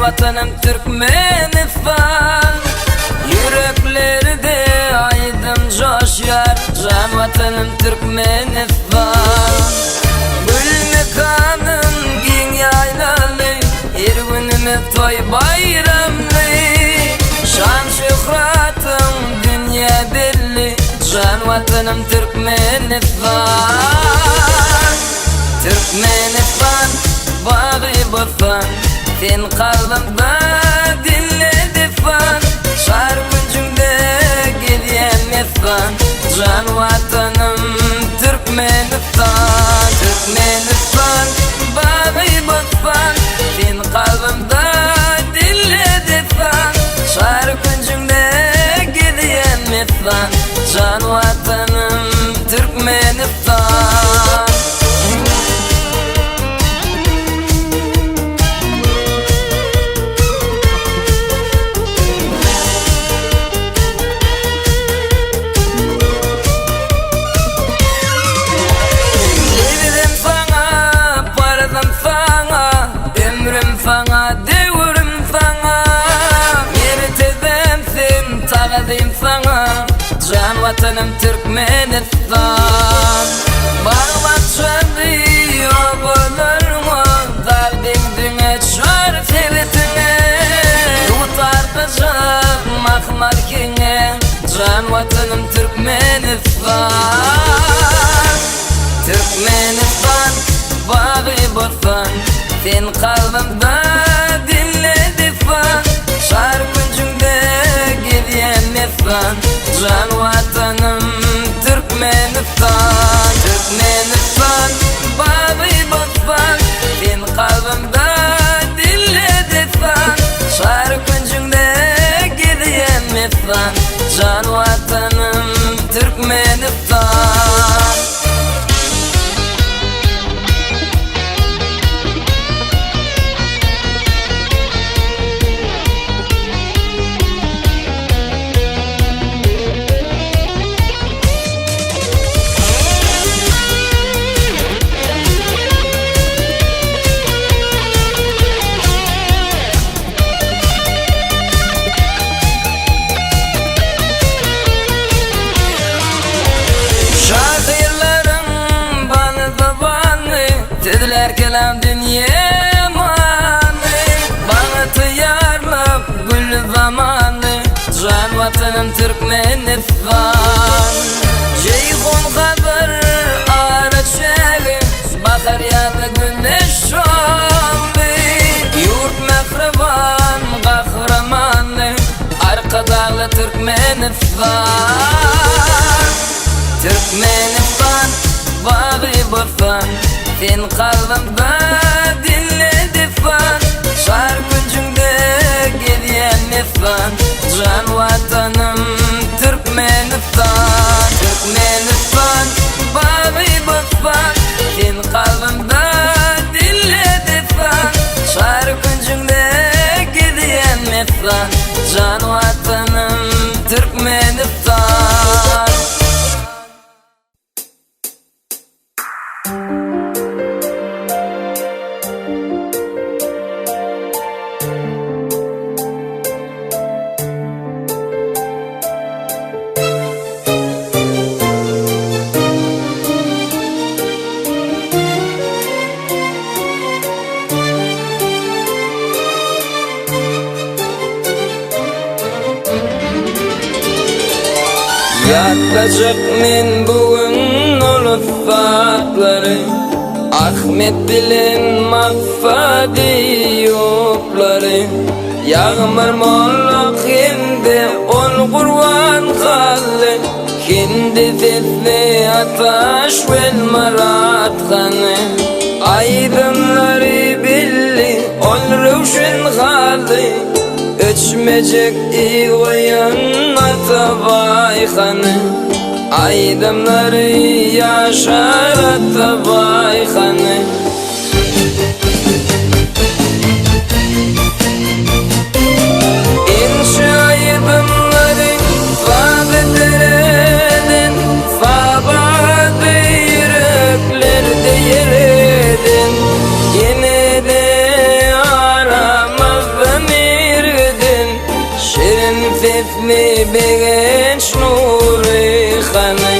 vatanım Türkmenistan. Yüreklerde aydın coşar, can vatanım Türkmenistan. Gülme kanın giyin yaylalı, her günümüz toy bayramlı. Şan şöhratım dünya belli, can vatanım Türkmenistan. Türkmenistan, bağı bostan, sen kalbimda dinledi fan. Şarkıcımda gidiyemezsen, can vatanım Türkmenistan. Türkmenistan, bağı bostan, sen kalbimda dinledi fan. Şarkıcımda gidiyemezsen, can vatanım Türkmenistan. Can vatanım Türkmenistan. Bağlat şanlı obalarıma, dağdın düne çar sevitine. Tutartacak mahmal kine, can vatanım Türkmenistan. Türkmenistan, bağı bostan, sen kalbimda dinledi fan. Şarkıcımda gidiyemezsen, can vatanım Türkmenistan. Türkmenistan, bağı bostan, sen kalbimda dinledi fan. Şarkıcımda gidiyemezsen, can vatanım Türkmenistan. Dediler kelam dünya manı, bana tıyarlıp gül zamanı, can vatanım Türkmenistan. Ceyhun kadar araçağı, bakar yazı güneş şanlı. Yurt mehriban kahramanı, arka dağlı Türkmenistan. Türkmenistan, bağı bostan, sen kalbimda dinledi fan. Şarkıcımda gidiyemezsen, can vatanım Türkmenistan. Türkmenistan, bağı bostan, sen kalbimda dinledi fan. Şarkıcımda gidiyemezsen, can vatanım Türkmenistan. Yaklaşık men bugün ulufakları, Ahmet bilen Mahfadi yokları. Yağmur molluk hindi ol kurban kallı, hindi sesli ataş vel marat kanı. Aydınları belli ol rövşen kaldı, Öçmecek iğoyan atavay kanı. Aydınları yaşar atavay kanı. İnşa aydınları fadederedin, fabadı yüreklerde yeredin. Yine de aramazdan Elifli begenç nuri hanı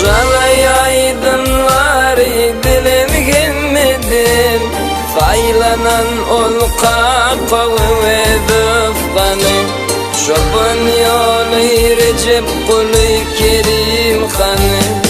Jalay aydınları dilim gelmedin Faylanan ol kakağı ve dıfkanı Çoban yolu Recep Kulu Kerim hanı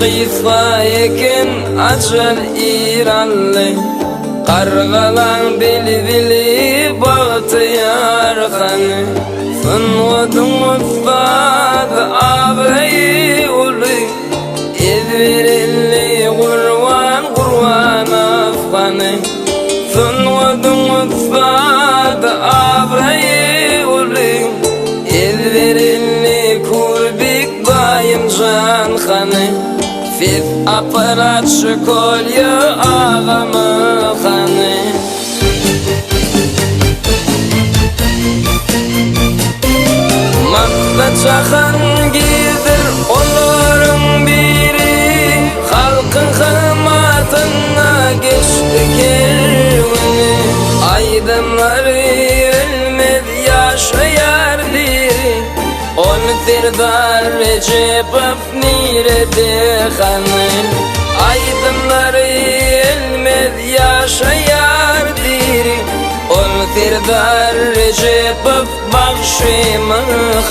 Qifayken açan İranlı Qarğalan bilbili bağıtıyar xanı Fınvadın uffad ağayı ulu İzvirilli qurvan afganı Fınvadın uffad ağayı ulu İzvirilli kurbik bayım can xanı Fif aparat şu kolye ağamı hanı Makta çakan gidir onların biri Halkın hırmatına geçti kervini Aydınları ölmez yaşayar diri On firdar Recep'ef nirede hanı Aydınları elmez yaşayar diri On firdar Recep'ef bakşımı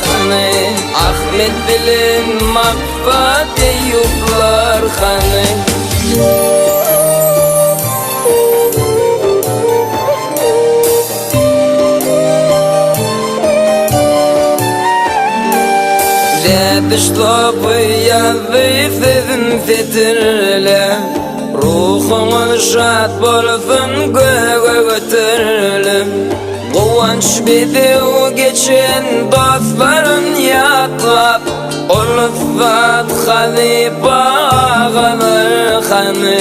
hanı Ahmet bilin makfat Eyyublar hanı Dişlapı yazıysın fitirle Ruhumun şad bolsun göğe götürülüm Kovanç bidiu geçen dostların yaklap Olufat Halipa ağalar hanı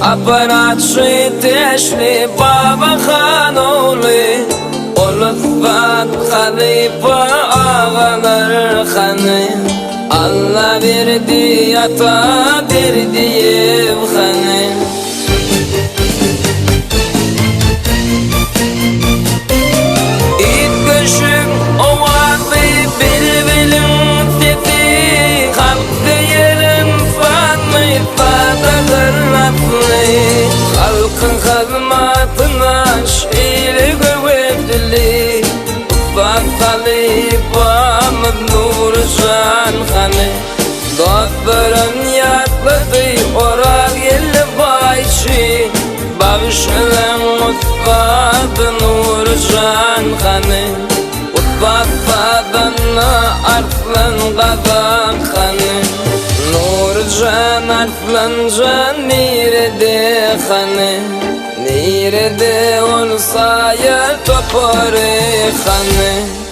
Aparatçı teşli baba han oğlu Olufat Halipa ağalar hanı Allah verdi ata verdi ev hanı İt göşük ovadı bilbilin sesi Halk değerin fanı fadadır laflı Halkın hazmatına şiiri güvedli Halipa Nurcan hanı Dostların yakladı orak el bayçı Bağışlan utfadı Nurcan hanı Utfatfadanna Arslan Kazak hanı Nurcan Arslan can nerede hanı Nerede olsa ya toparı hanı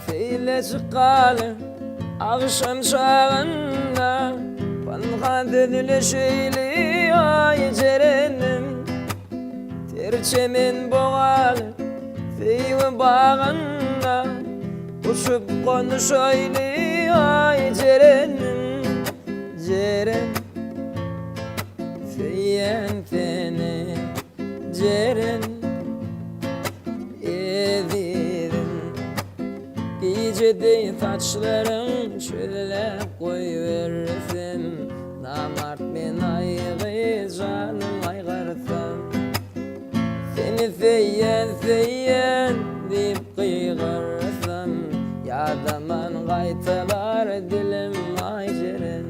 feyle çıkalı akşam çağında bana dediler şeyli ay cerennim terçemin boğalı feyve bağında uçup konuşaylı ay cerennim ceren feyen fene ceren evirin gecede taçların çöle koyversin namart men aygı canım aygarsan seni feyen feyen deyip kıygırsam yadaman gaytalar dilim ayceren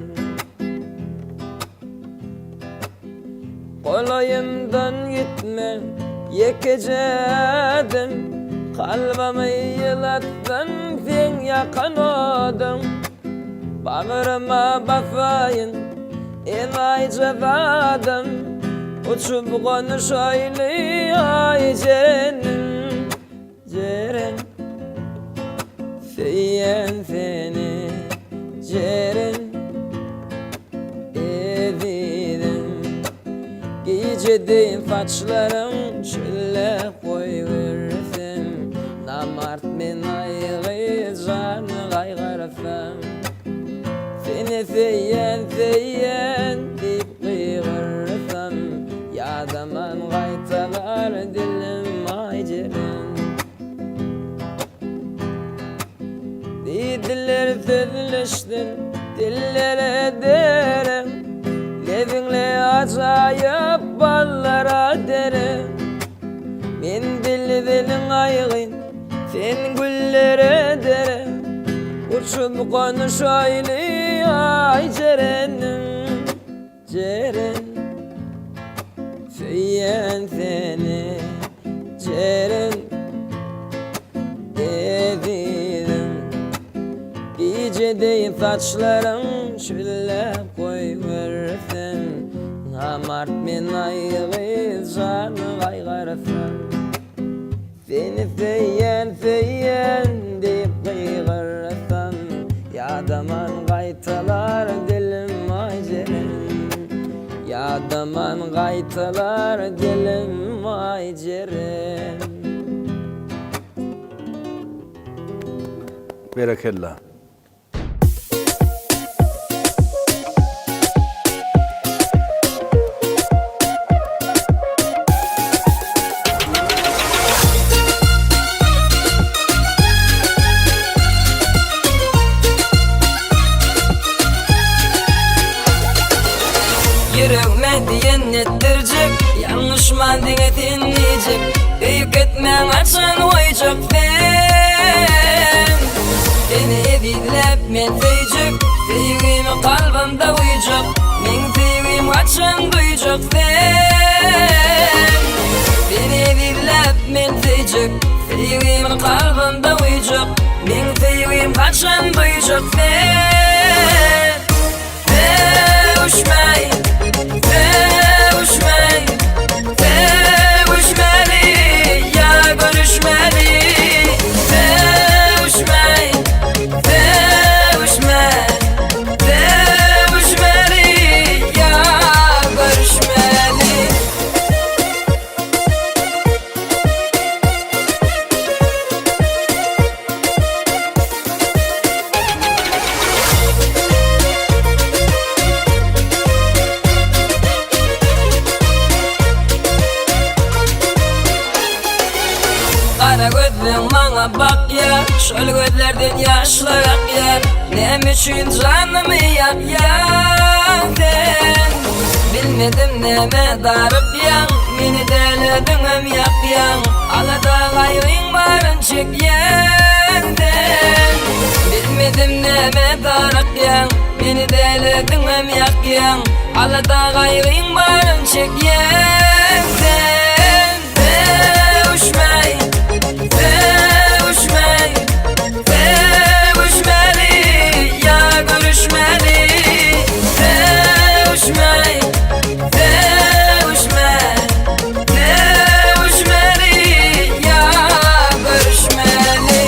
kolayımdan gitme yekecedim kalbimi yılattın sen yakan oldun bağrıma basayın en ay cevadım uçup konuşaylı ay cerenim ceren feyen seni ceren evidim gecede saçların çöle koyversin namart men aygı canı kaygarsan seni feyen feyen deyip kıygırsam yadaman gaytalar dilim ayceren dediler sözleştin dillere derim levinle acayip ballara derim men dilin aygın sen güllere derim uçup konuşaylı ay cerenim ceren feyen seni ceren evidim gecede saçların çöle koyversin namart men aygı canı kaygarsan seni feyen feyen deyip kıygırsam yadaman gaytalar dilim ayceren yadaman gaytalar dilim ayceren Berekallah. Yüreğime diyen nettirecek yanlışma diye dinleyecek büyük etmen açın oyacak ben beni edilip men diyecek sevgimi kalbimde uyacak men sevgim açın duyacak ben beni edilip men diyecek sevgimi kalbimde uyacak men sevgim açın duyacak ben sevuşmayı sevuşmayı sevuşmeli ya görüşmeli sevuşmayı sevuşmayı sevuşmeli ya görüşmeli Kara gözlüm bana bak ya şöyle gözlerden yaşlar akar nem için canımı yak ya sen bilmedim neme darıp yan beni deledin hem yak yan alada gayrın varın çek yan sen bilmedim neme darıp yan beni deledin hem yak yan alada gayrın varın çek yan sen sevuşmayı sevuşmayı sevuşmeli ya görüşmeli sevuşmayı sevuşmayı sevuşmeli ya görüşmeli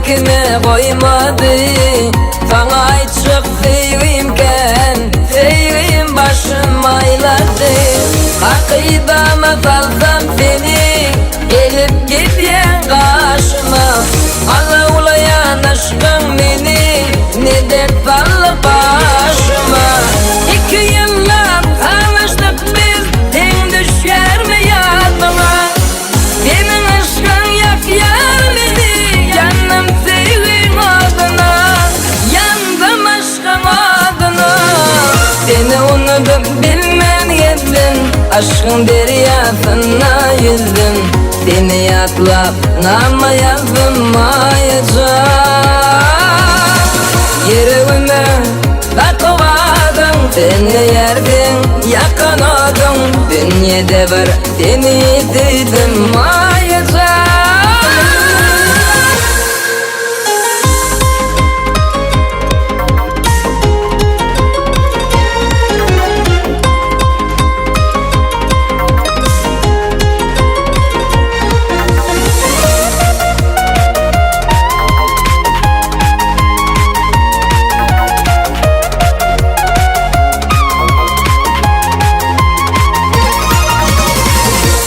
erkine koymadı. Sana aytacak sevimken sevim başım ayladı. Akidama salsam seni gelip gidiyen karşıma. Allah ulayan aşkın beni ne dert sallı başıma. 2 yıllar tanıştık biz, sen düşer mi yadıma? Senin aşkın yakyar beni, yandım sevgin adına. Yandım aşkın adına. Seni unutup bilmedin, aşkın deryasına yüzdüm. Seni atlap nama yazılmayacak. Yüreğime bakıvadım, seni yerdin yakınodun. Dünyada bir seni duydum mayacak.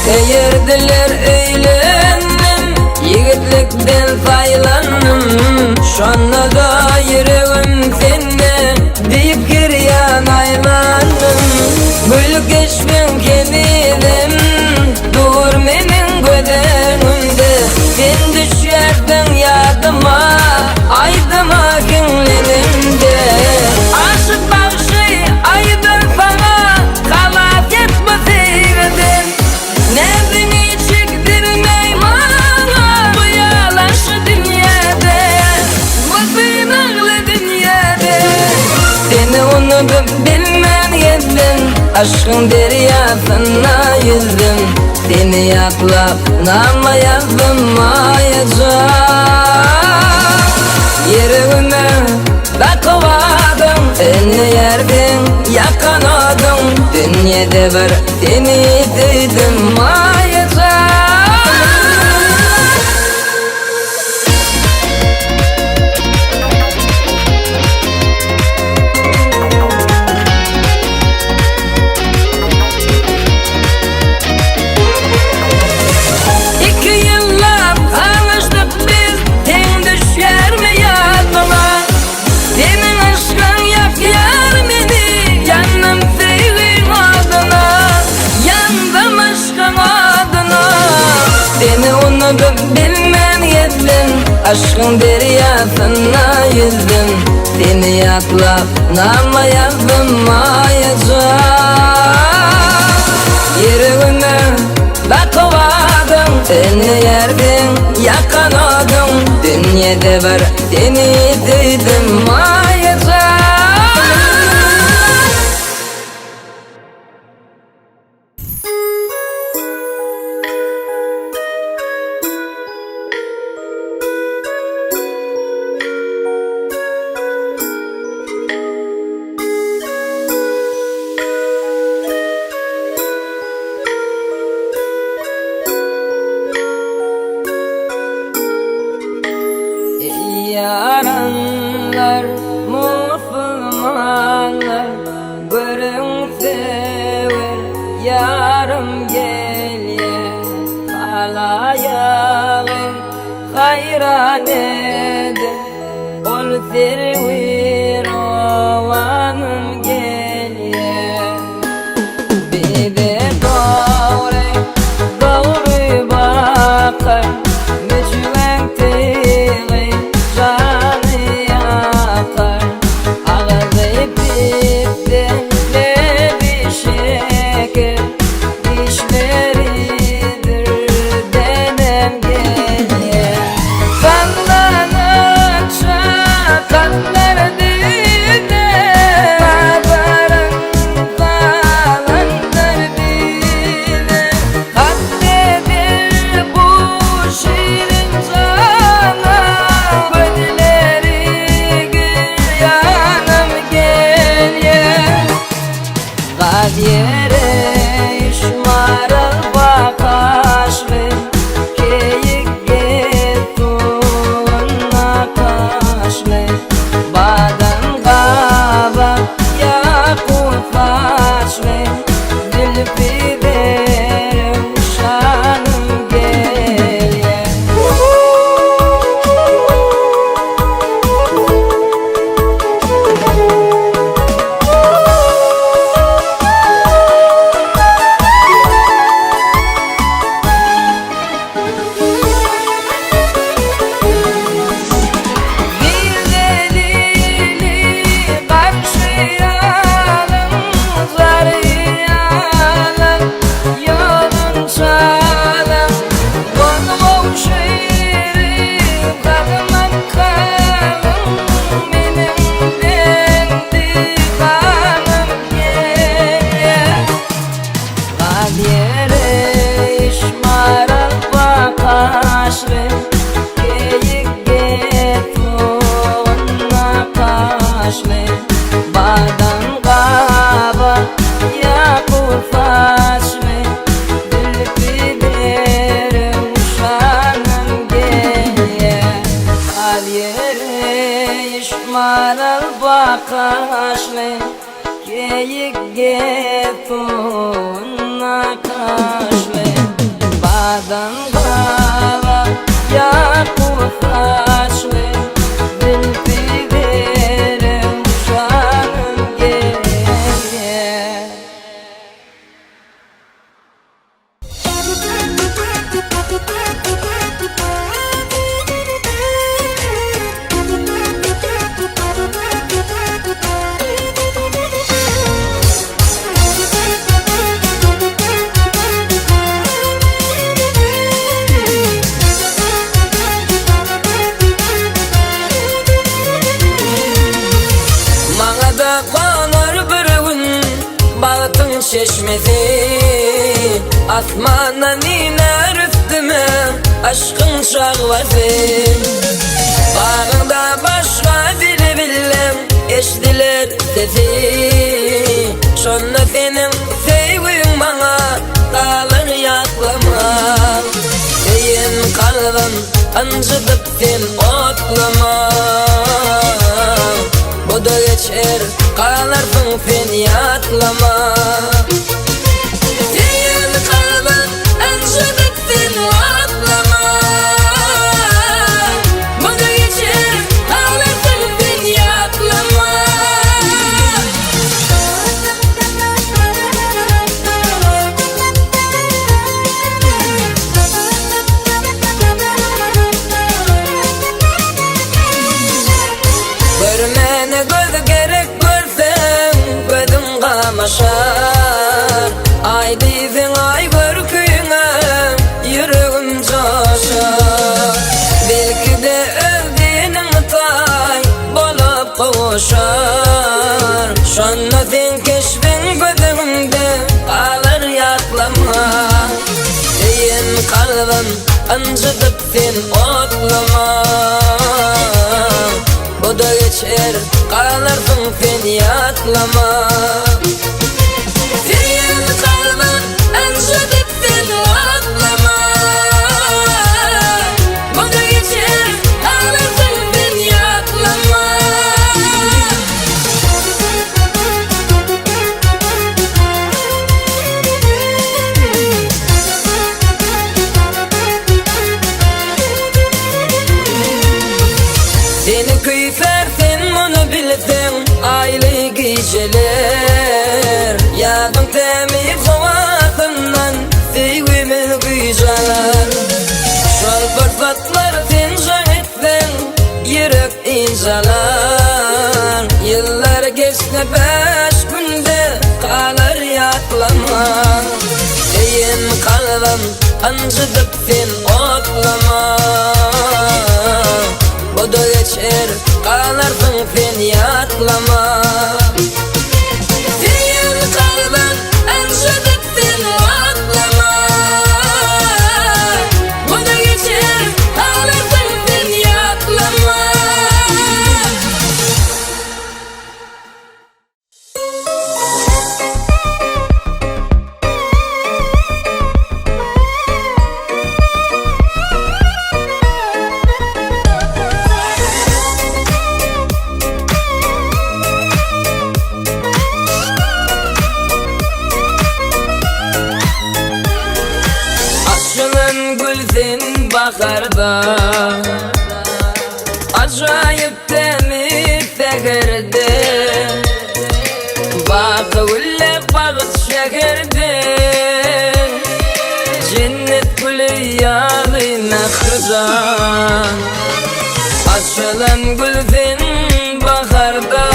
Eğerdiler eğlendim, yigitlikten saylandım. Şonna da yüreğim sende deyip giryan aylandım. Gül geçmem kenidim, dur menin gödenimde. Sen düşerdin yadıma, aydıma günlerimde. Aşık bakşı aydın sana, kalat etme seyredin. Nefsini çektirmey bana, bu yalanşı dünyada, bu sınırlı dünyada. Seni unutup bilmedin, aşkın deryasına yüzdüm. Seni yaklap nama yazılmayacak. Yüreğime bakıvadım, seni yerdin yakınodun. Dünyada bir seni duydum mayacak. Bilmedin, aşkın deryasına yüzdüm. Seni yaklap nama yazılmayacak. Yüreğime bakıvadım, seni yerdin yakınodun. Dünyada bir seni duydum mayacak. Yaranlar, Müslümanlar, görün sever, yarım gelye, halayağı hayran eder, ol servir ovanım gelye. Bir de doğru, doğru bakar, mücven teği, canı yakar. Ağzı bitti, lebi şeker, dişleridir denem gelye. Sallanıp şakatlar değil. kaşlı Badan qaba yaqur faşlı Dilpiderim şanım geye Al yeri işmaral bakaşlı Geyik getuna kaşlı Badan qaba yaqur faşlı Dilpiderim şanım geye Mağada qonar bir gün Bağıtın çeşmesi Asmandan iner üstüme Aşkın şahvası Bağında başka biri bilem Eşdiler sesi Şonda senin sevgin bana Kalır yaklama Seyin kalbim Ancıdıp sen otlama Bu da geçer Kalarsın sen yatlama Seyin kalbim Ancıdıp sen otlama Bu da geçer Kalarsın sen yatlama Görmene göz gerek görsen Gözüm kamaşar Ay dizin ay görküne Yüreğim coşar Belki de özgünün tay Bolup kavuşar Şonda sen keşfin gözümde Kalır yatlama Seyin kalbim Ancıdıp sen otlama Bu da geçer Kalarsın sen yatlama Seyin kalbim Ancıdıp sen otlama Bu da geçer Kalarsın sen yatlama Seni kıyfersin bunu bilsen Aylı geceler Yazın temiz havasından Sevgimi güceler Şol fırsatlar sen şahitsen Yürek inceler Yıllar geçti 5 günde Kalır yatlama Seyin kalbim Ancıdıp sen otlama Bu da geçer Kalarsın sen yatlama Seyin kalbim Ancıdıp sen otlama Bu da geçer Kalarsın sen yatlama baharda Acayip temiz seherde Bakıville bağıt şehirde Cennet gülü yağlı nakırdan Açılan gülden baharda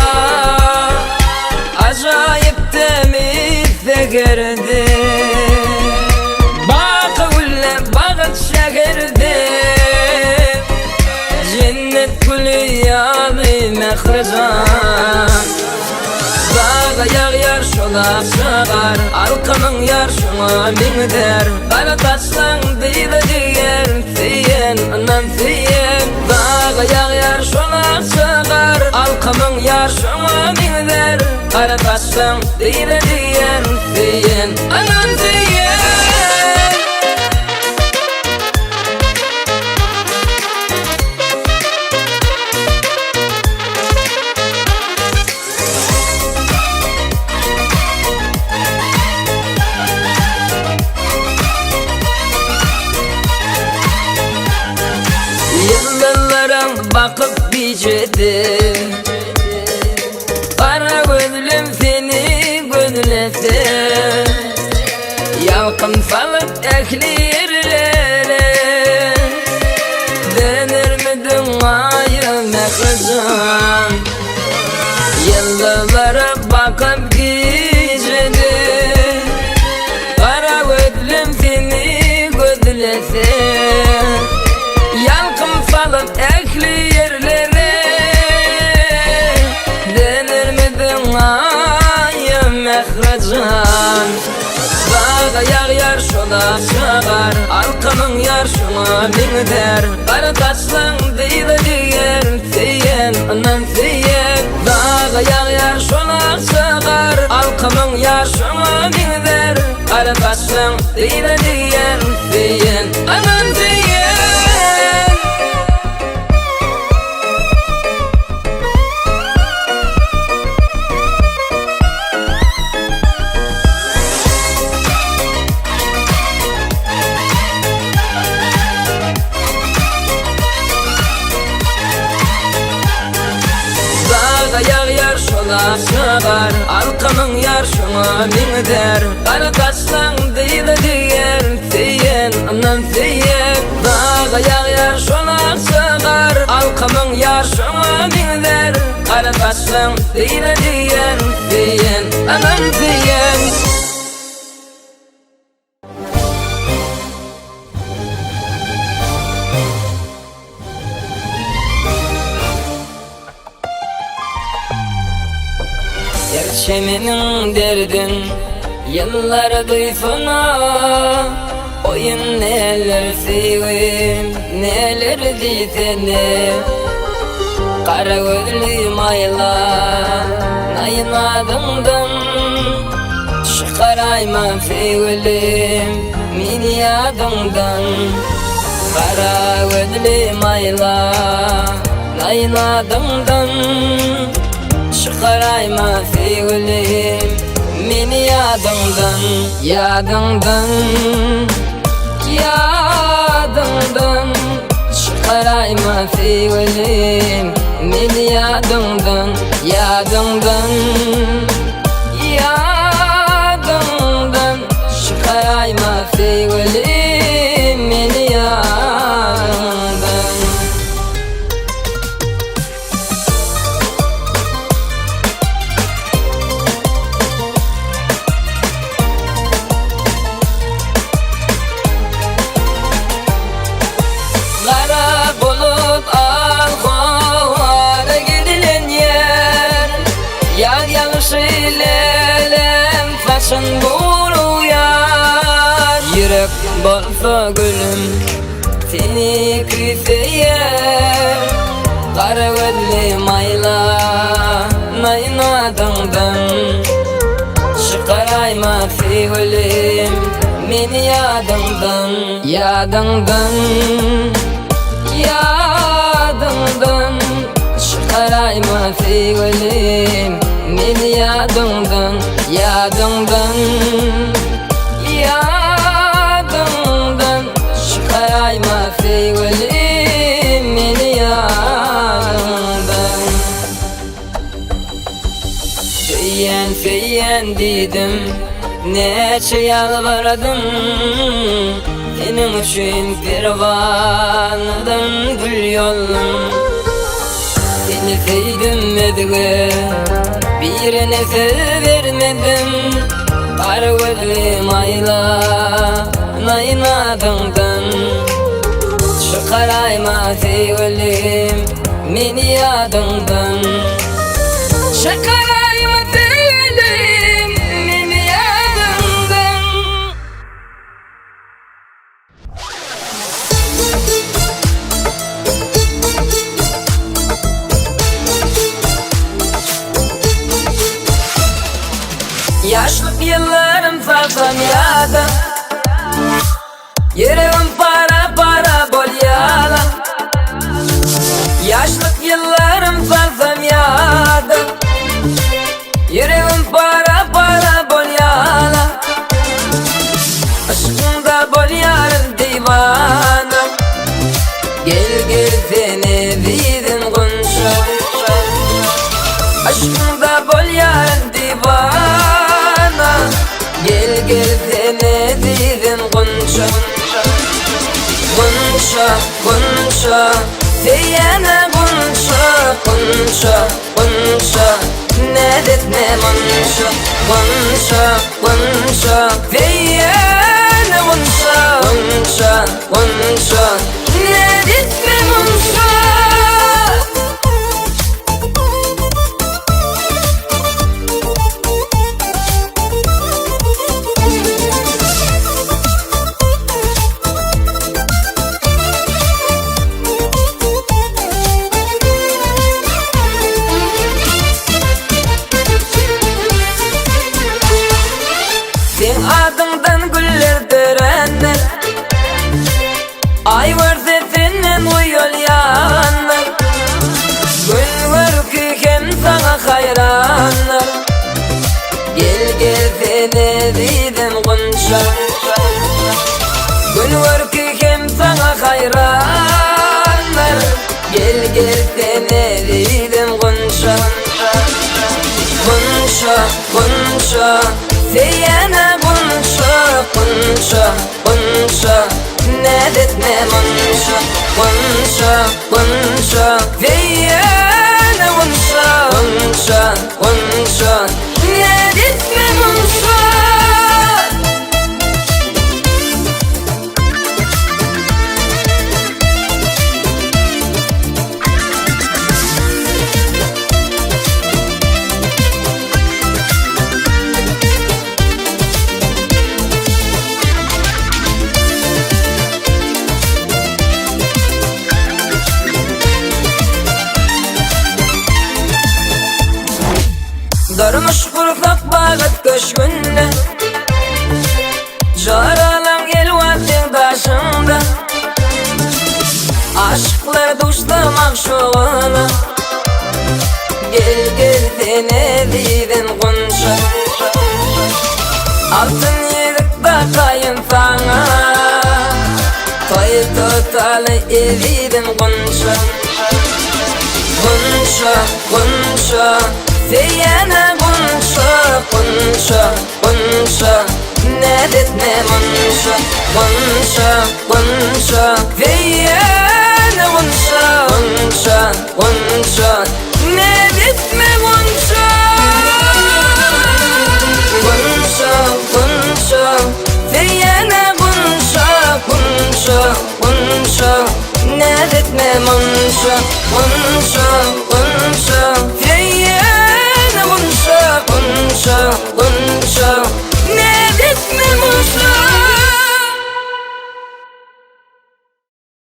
Acayip temiz seherde Bakıville bağıt şehirde Cennet gülü yağlı nakırdan Dağa yağ şolak şağar Alkanın yar şuna min der Bana taşlan deydi diyer Siyen, anan siyen Dağa yağ şolak şağar Alkımın yaşıma minler Karataşlan dile diyen Anam diyen Yıllarım bakıp bicedi Kara gözlüm seni gözlese Yalkın salıp ehli yerlere Denir mi dünyayı mekrızan Yıllarım bakıp bicedi Kara gözlüm seni gözlese Salıp ekli yerlere Denir mi dünyayı mehracan Dağa yağar şola çağar Alkımın yarşına bin der Karataşlan değil diyen Anam diyen Dağa yağar şola çağar Alkımın yarşına bin der Karataşlan değil diyen Anam diyen Yağar şola çağar Alkımın yarşına min der Karataşlan değil diyen Anam diyen Dağa yağar şola çağar Alkımın yarşına min der Karataşlan değil diyen Anam diyen Gerçeminin derdin yıllar duysana Oyun neler sevim neler diytene Kara gözlüm ayla nayın adımdan Çıkarayma sevgilim mini yadımdan Kara gözlüm ayla nayın adımdan Çıkarayma sevgilim mini yadımdan Çıkarayma sevgilim mini yadımdan Çıkarayma sevgilim mini yadımdan Başın buluyar Yürek bolsa gülüm Seni küseyer Kara gözlüm ayla Nayın adımdan Çıkarayma sevgilim meni yadımdan Çıkarayma sevgilim meni yadımdan Çıkarayma sevgilim meni yadımdan Söyleyen dedim neçe yalvardım Senin için pervanıdan gül yollum Seni sevdim medgı birine vermedim Kara gözlüm ayla nayın adımdan Çıkarayma sevgilim meni yadımdan Çıkarayma sevgilim meni yadımdan Yaşlık yıllarım fazlam yada, yüreğim para para bol yala. Yaşlık yıllarım fazlam yada, yüreğim para para bol yala. Aşkında bol yarım divana, gel gel seni vidin gunşa. Aşkında bol yarım divana, gel gel seni vidin gunşa. Gunşa, gunşa, seyene gunşa, gunşa, gunşa, ne detme gunşa. Gunşa, gunşa, seyene gunşa, gunşa, gunşa, ne detme gunşa. Sen adından güller törenler, ay varsa senin o yol yanlar. Gül var ki hem sana hayranlar, gel gel seni dedim gunşa. Gül var ki hem sana hayranlar, gel gel seni dedim gunşa. Gunşa, gunşa, seyene gunşa, gunşa, gunşa, ne detme gunşa. Gunşa, gunşa, seyene gunşa, gunşa, gunşa, ne detme gunşa. Darmış kursak bağıt köşkünde, jaralan el vatin taşında. Aşklar duşlamak şoğuna, gel gel seni dedim gunşa. Altın yedik bakayım sana, toy totalı evidim gunşa. Gunşa, gunşa, seyene gunşa, gunşa, gunşa, ne detme gunşa. Gunşa, gunşa, seyene gunşa, gunşa, gunşa, ne detme gunşa. Gunşa, gunşa, seyene gunşa, gunşa, gunşa, ne detme gunşa. Gunşa, gunşa, seyene gunşa, gunşa, gunşa.